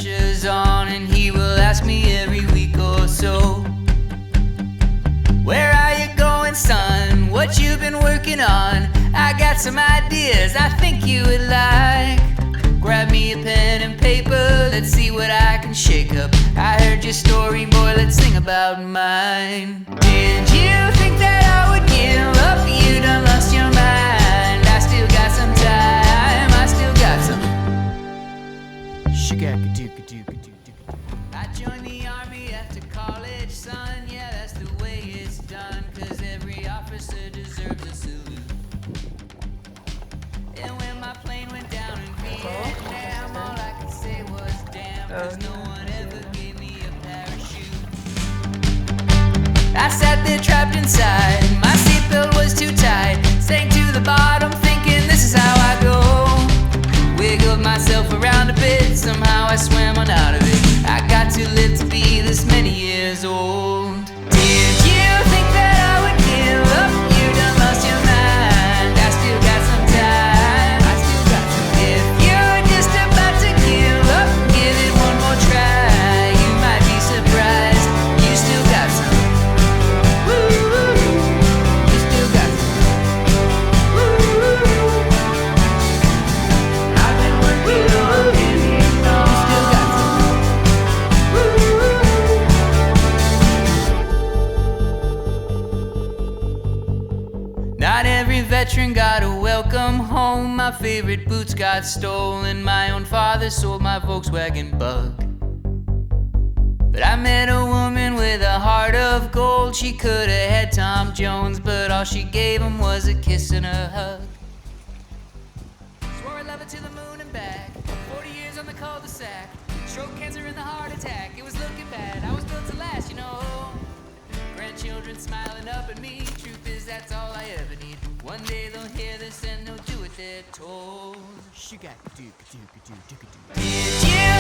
pressure's on, and he will ask me every week or so, where are you going, son? What you been working on? I got some ideas I think you would like. Grab me a pen and paper, let's see what I can shake up. I heard your story, boy, let's sing about mine. Did you think that I would give up? You done lost your mind. I still got some time, I still got some. I joined the army after college, son. Yeah, that's the way it's done, 'cause every officer deserves a salute. And when my plane went down in Vietnam, all I could say was damn, 'cause no one ever gave me a parachute. I sat there trapped inside, my seatbelt was too tight, sank to the bottom thinking this is how I go. Wiggled myself around a bit, somehow I swam on out of it. I got to live to be this many years old. Did you think that I would give up? You done lost your mind. I still got some time, I still got some. If you're just about to give up, give it one more try. You might be surprised, you still got some. Woo, you still got some. Woo, I've been working on getting on. You still got some. Not every veteran got a welcome home. My favorite boots got stolen. My own father sold my Volkswagen Bug. But I met a woman with a heart of gold. She could have had Tom Jones, but all she gave him was a kiss and a hug. Swore I love her to the moon and back. 40 years on the cul-de-sac. Stroke, cancer, and the heart attack. It was looking bad, I was built to last, you know. Grandchildren smiling up at me. Truth is, that's all I ever need. One day they'll hear this and they'll do what they're told. Did you